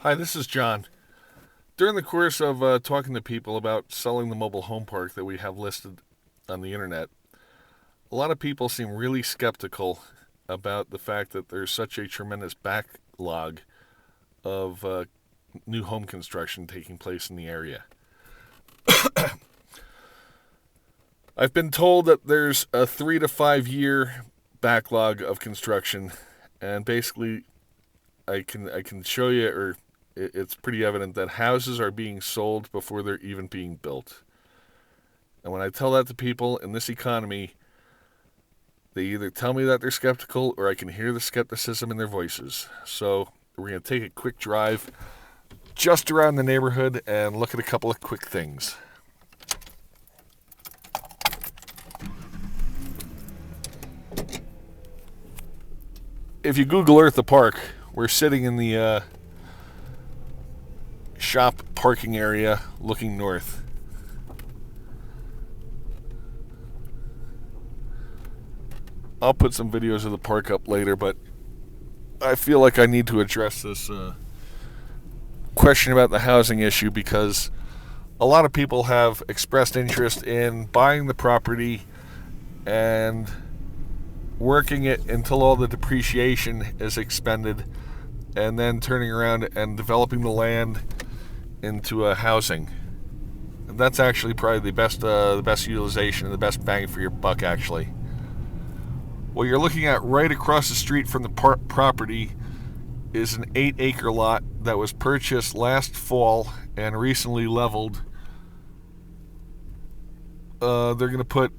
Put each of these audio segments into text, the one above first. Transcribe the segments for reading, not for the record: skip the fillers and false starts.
Hi, this is John. During the course of talking to people about selling the mobile home park that we have listed on the internet, a lot of people seem really skeptical about the fact that there's such a tremendous backlog of new home construction taking place in the area. I've been told that there's a 3 to 5 year backlog of construction, and basically, I can show you, or it's pretty evident that houses are being sold before they're even being built. And when I tell that to people in this economy, they either tell me that they're skeptical or I can hear the skepticism in their voices. So we're going to take a quick drive just around the neighborhood and look at a couple of quick things. If you Google Earth the park, we're sitting in the shop parking area looking north. I'll put some videos of the park up later, but I feel like I need to address this question about the housing issue because a lot of people have expressed interest in buying the property and working it until all the depreciation is expended and then turning around and developing the land into a housing. And that's actually probably the best utilization and the best bang for your buck, actually. What you're looking at right across the street from the property is an 8-acre lot that was purchased last fall and recently leveled. They're going to put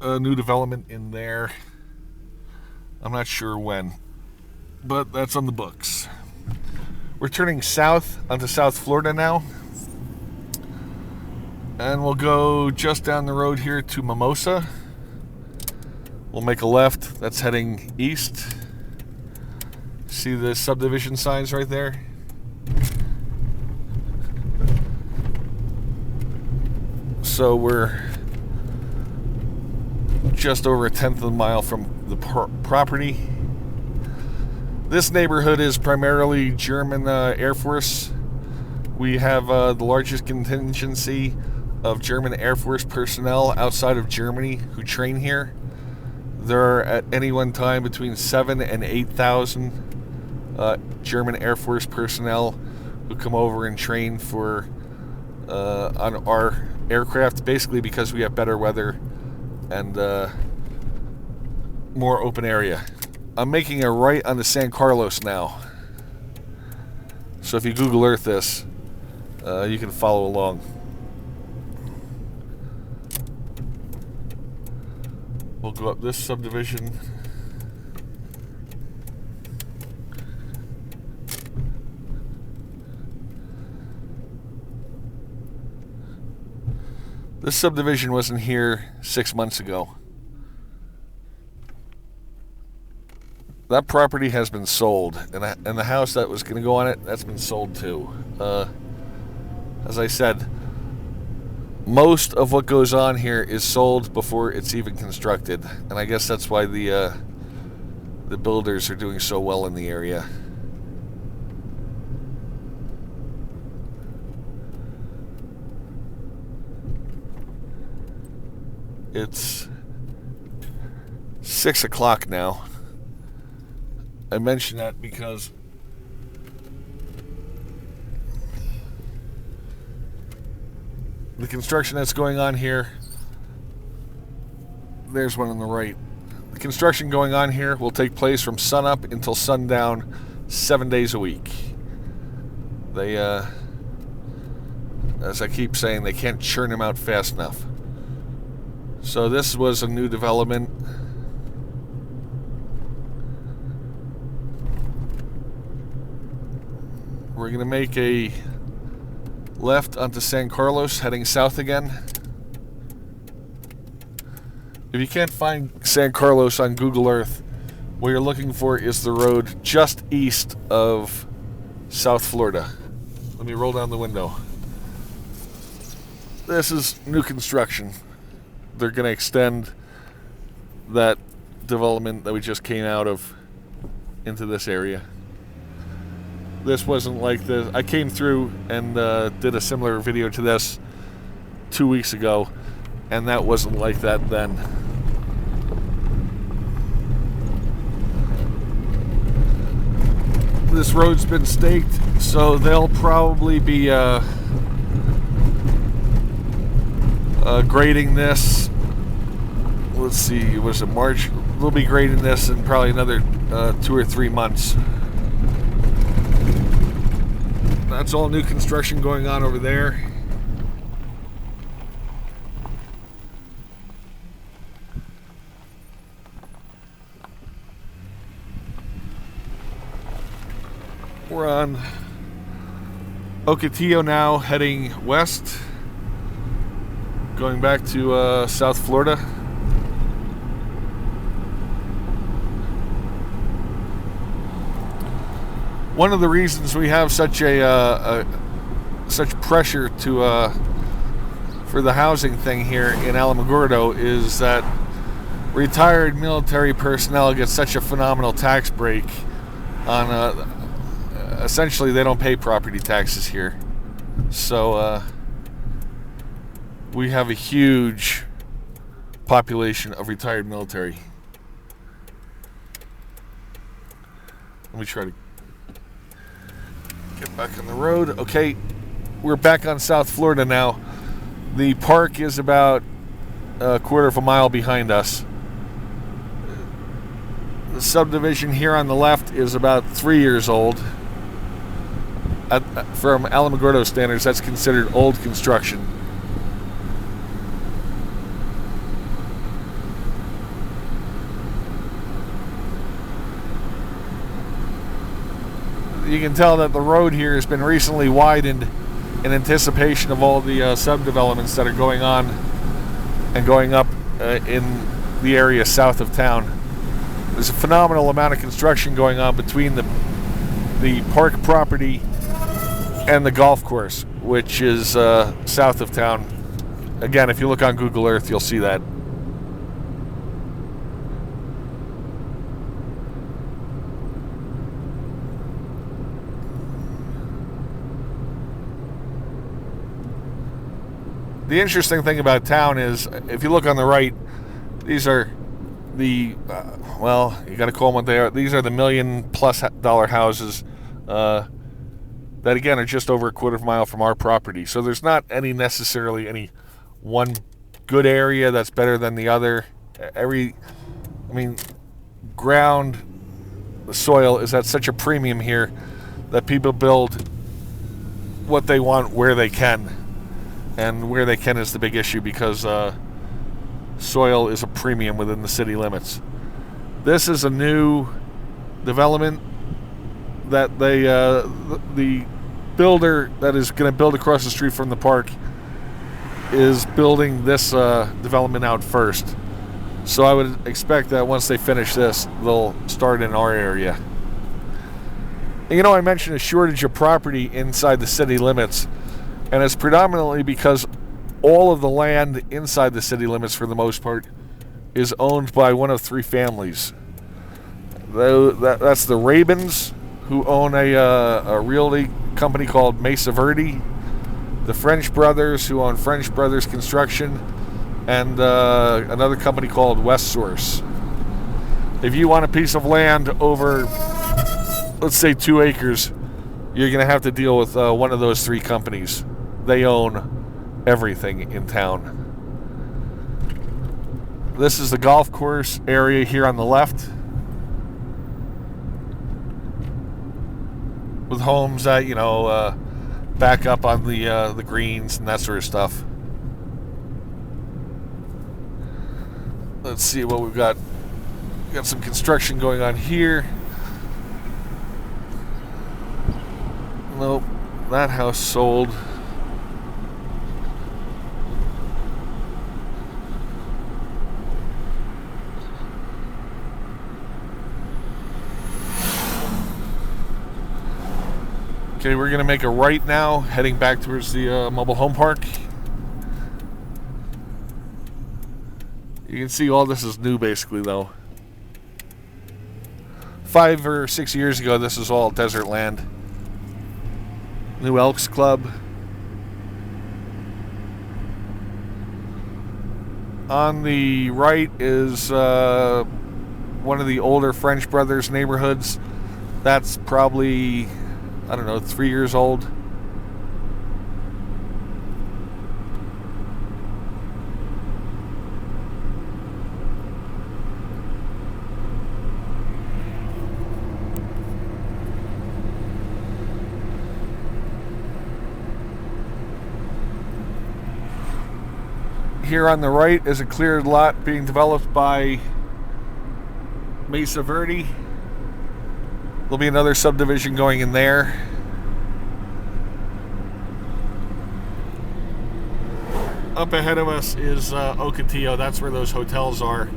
a new development in there. I'm not sure when, but that's on the books. We're turning south onto South Florida now, and we'll go just down the road here to Mimosa. We'll make a left. That's heading east. See the subdivision signs right there? So we're just over 1/10 of a mile from the property. This neighborhood is primarily German Air Force. We have the largest contingency of German Air Force personnel outside of Germany who train here. There are at any one time between 7,000 and 8,000 German Air Force personnel who come over and train for on our aircraft, basically because we have better weather and more open area. I'm making a right onto San Carlos now. So if you Google Earth this, you can follow along. We'll go up this subdivision. This subdivision wasn't here 6 months ago. That property has been sold, and the house that was going to go on it, that's been sold too. As I said, most of what goes on here is sold before it's even constructed, and I guess that's why the builders are doing so well in the area. It's 6 o'clock now. I mention that because the construction that's going on here, there's one on the right. The construction going on here will take place from sunup until sundown, 7 days a week. They, as I keep saying, they can't churn them out fast enough. So this was a new development. We're going to make a left onto San Carlos, heading south again. If you can't find San Carlos on Google Earth, what you're looking for is the road just east of South Florida. Let me roll down the window. This is new construction. They're going to extend that development that we just came out of into this area. this wasn't like this. I came through and did a similar video to this 2 weeks ago, and that wasn't like that then. This road's been staked, so they'll probably be grading this. Let's see, was it March? They'll be grading this in probably another 2 or 3 months. That's all new construction going on over there. We're on Ocotillo now, heading west, going back to South Florida. One of the reasons we have such such pressure to for the housing thing here in Alamogordo is that retired military personnel get such a phenomenal tax break on essentially they don't pay property taxes here. So we have a huge population of retired military. Let me try to get back on the road. Okay, we're back on South Florida now. The park is about a quarter of a mile behind us. The subdivision here on the left is about 3 years old. From Alamogordo standards, that's considered old construction. You can tell that the road here has been recently widened in anticipation of all the subdevelopments that are going on and going up in the area south of town. There's a phenomenal amount of construction going on between the park property and the golf course, which is south of town. Again, if you look on Google Earth, you'll see that. The interesting thing about town is, if you look on the right, these are the, well, you got to call them what they are. These are the $1 million+ houses that, again, are just over a quarter of a mile from our property. So there's not necessarily any one good area that's better than the other. Ground, the soil is at such a premium here that people build what they want where they can. And where they can is the big issue, because soil is a premium within the city limits. This is a new development that the builder that is going to build across the street from the park is building this development out first. So I would expect that once they finish this, they'll start in our area. And, I mentioned a shortage of property inside the city limits. And it's predominantly because all of the land inside the city limits, for the most part, is owned by one of 3 families. That's the Rabins, who own a realty company called Mesa Verde, the French brothers, who own French Brothers Construction, and another company called West Source. If you want a piece of land over, let's say, 2 acres, you're going to have to deal with one of those 3 companies. They own everything in town. This is the golf course area here on the left, with homes that, back up on the greens and that sort of stuff. Let's see what we've got. We've got some construction going on here. Nope, that house sold. Okay, we're going to make a right now, heading back towards the mobile home park. You can see all this is new, basically, though. 5 or 6 years ago, this is all desert land. New Elks Club. On the right is one of the older French Brothers neighborhoods. That's probably, I don't know, 3 years old. Here on the right is a cleared lot being developed by Mesa Verde. There'll be another subdivision going in there. Up ahead of us is Ocotillo. That's where those hotels are.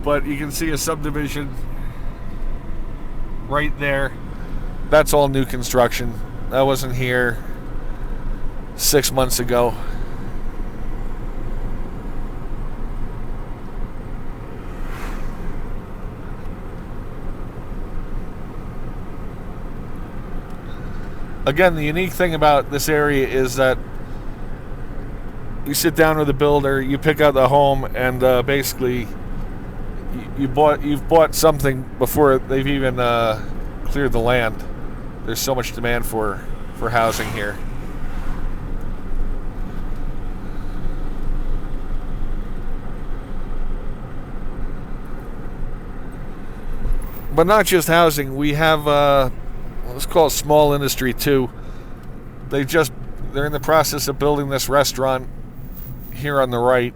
But you can see a subdivision right there. That's all new construction. That wasn't here 6 months ago. Again, the unique thing about this area is that you sit down with a builder, you pick out the home, and basically you've bought something before they've even cleared the land. There's so much demand for housing here. But not just housing, we have let's call it small industry too. They're in the process of building this restaurant here on the right.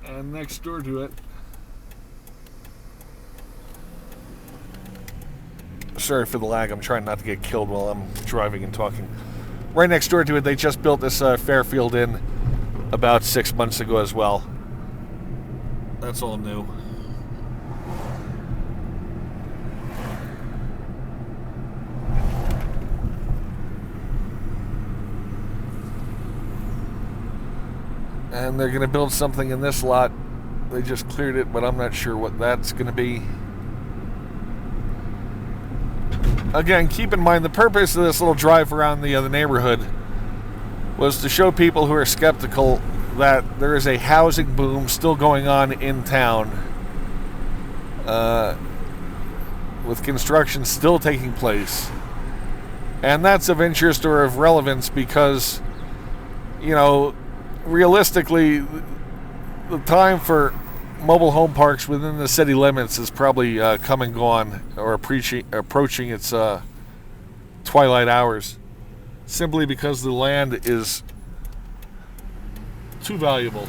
And next door to it, sorry for the lag, I'm trying not to get killed while I'm driving and talking. Right next door to it, they just built this Fairfield Inn about 6 months ago as well. That's all new. And they're going to build something in this lot. They just cleared it, but I'm not sure what that's going to be. Again, keep in mind the purpose of this little drive around the neighborhood was to show people who are skeptical that there is a housing boom still going on in town, with construction still taking place. And that's of interest or of relevance because, you know, realistically, the time for mobile home parks within the city limits is probably come and gone, or approaching its twilight hours, simply because the land is too valuable.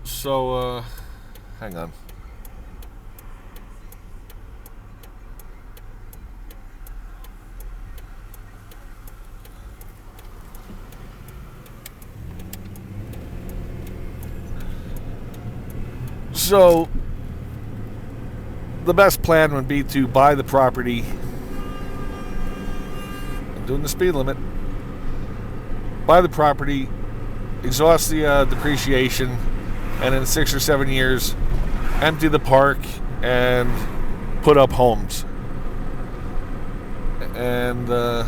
So, hang on. So, the best plan would be to buy the property. I'm doing the speed limit. Buy the property, exhaust the depreciation, and in 6 or 7 years, empty the park and put up homes. And I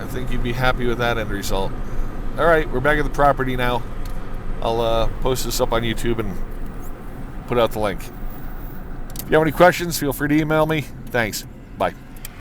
think you'd be happy with that end result. All right, we're back at the property now. I'll post this up on YouTube and put out the link. If you have any questions, feel free to email me. Thanks.